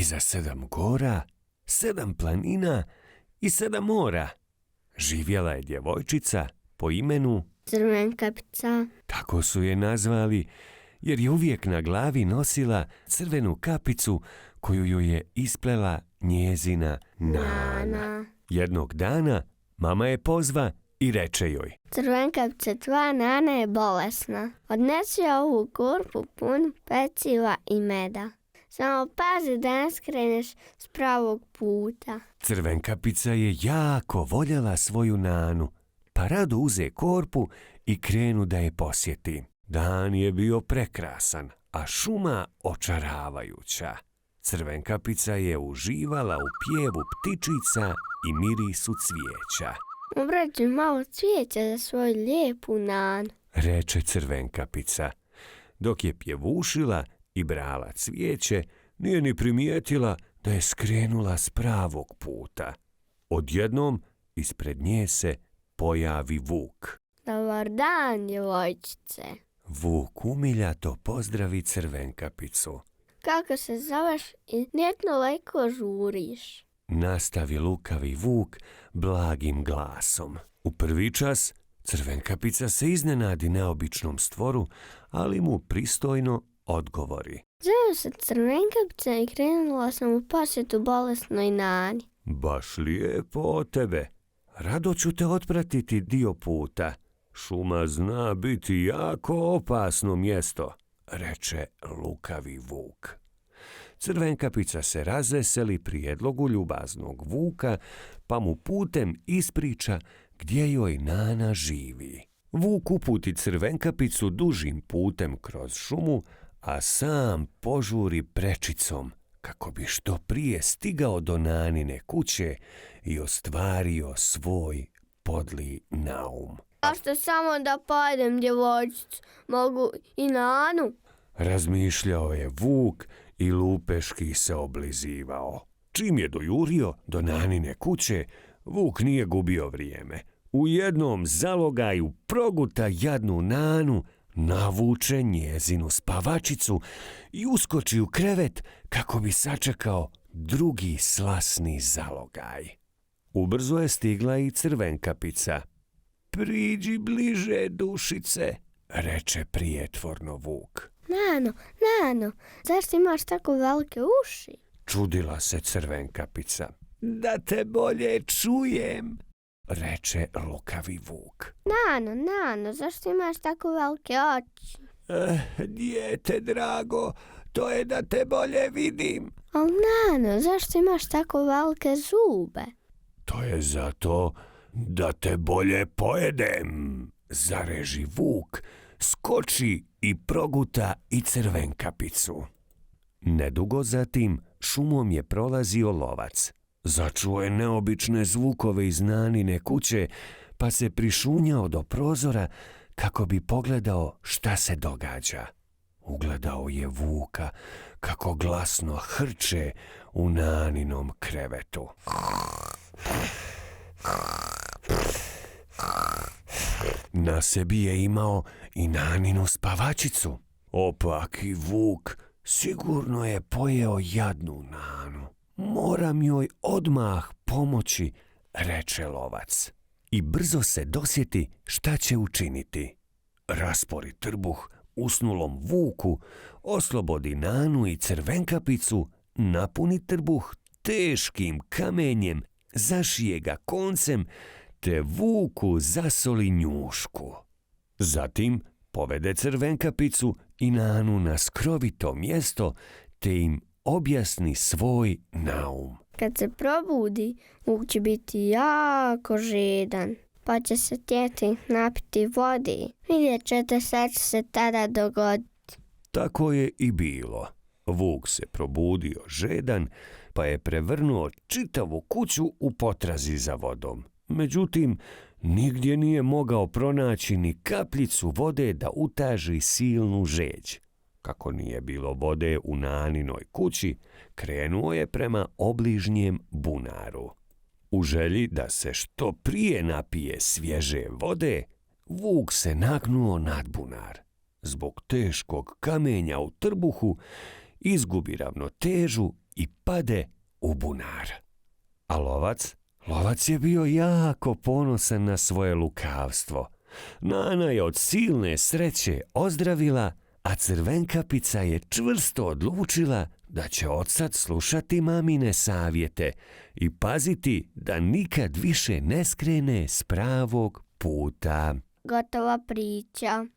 Iza 7 gora, 7 planina i 7 mora živjela je djevojčica po imenu Crvenkapica. Tako su je nazvali, jer je uvijek na glavi nosila crvenu kapicu koju joj je isplela njezina Nana. Jednog dana mama je pozva i reče joj: Crvenkapice, tvoja Nana je bolesna. Odnesi ovu korpu pun peciva i meda. Samo pazi da ne skreneš s pravog puta. Crvenkapica je jako voljela svoju Nanu, pa rado uze korpu i krenu da je posjeti. Dan je bio prekrasan, a šuma očaravajuća. Crvenkapica je uživala u pjevu ptičica i mirisu cvijeća. Obrađuj malo cvijeća za svoju lijepu Nanu, reče Crvenkapica. Dok je pjevušila i brala cvijeće, nije ni primijetila da je skrenula s pravog puta. Odjednom ispred nje se pojavi vuk. Dobar dan, djevojčice. Vuk umiljato pozdravi Crvenkapicu. Kako se zoveš i gdje toliko žuriš? Nastavi lukavi vuk blagim glasom. U prvi čas Crvenkapica se iznenadi neobičnom stvoru, ali mu pristojno odgovori. Zovem se Crvenkapica i krenula sam u posjetu bolesnoj Nani. Baš lijepo od tebe. Rado ću te otpratiti dio puta. Šuma zna biti jako opasno mjesto, reče lukavi vuk. Crvenkapica se razveseli prijedlogu ljubaznog vuka, pa mu putem ispriča gdje joj Nana živi. Vuk uputi Crvenkapicu dužim putem kroz šumu, a sam požuri prečicom kako bi što prije stigao do Nanine kuće i ostvario svoj podli naum. Zašto samo da pojedem djevojčicu? Mogu i Nanu? Razmišljao je vuk i lupeški se oblizivao. Čim je dojurio do Nanine kuće, vuk nije gubio vrijeme. U jednom zalogaju proguta jadnu Nanu, navuče njezinu spavačicu i uskoči u krevet kako bi sačekao drugi slasni zalogaj. Ubrzo je stigla i Crvenkapica. Priđi bliže, dušice, reče prijetvorno vuk. Nano, zašto imaš tako velike uši? Čudila se Crvenkapica. Da te bolje čujem, reče lukavi vuk. Nano, zašto imaš tako velike oči? Dijete drago, to je da te bolje vidim. Ali Nano, zašto imaš tako velike zube? To je zato da te bolje pojedem, zareži vuk, skoči i proguta i Crvenkapicu. Nedugo zatim šumom je prolazio lovac. Začuo je neobične zvukove iz Nanine kuće, pa se prišunjao do prozora kako bi pogledao šta se događa. Ugledao je vuka kako glasno hrče u Naninom krevetu. Na sebi je imao i Naninu spavačicu. Opaki vuk sigurno je pojeo jadnu Nanu. Moram joj odmah pomoći, reče lovac. I brzo se dosjeti šta će učiniti. Raspori trbuh usnulom vuku, oslobodi Nanu i Crvenkapicu, napuni trbuh teškim kamenjem, zašije ga koncem, te vuku zasoli njušku. Zatim povede Crvenkapicu i Nanu na skrovito mjesto, te im objasni svoj naum. Kad se probudi, vuk će biti jako žedan, pa će se htjeti napiti vodi. Vidjet ćete šta će se tada dogoditi. Tako je i bilo. Vuk se probudio žedan, pa je prevrnuo čitavu kuću u potrazi za vodom. Međutim, nigdje nije mogao pronaći ni kapljicu vode da utaži silnu žeđ. Kako nije bilo vode u Naninoj kući, krenuo je prema obližnjem bunaru. U želji da se što prije napije svježe vode, vuk se nagnuo nad bunar. Zbog teškog kamenja u trbuhu izgubi ravnotežu i pade u bunar. A lovac je bio jako ponosan na svoje lukavstvo. Nana je od silne sreće ozdravila, a Crvenkapica je čvrsto odlučila da će odsad slušati mamine savjete i paziti da nikad više ne skrene s pravog puta. Gotova priča.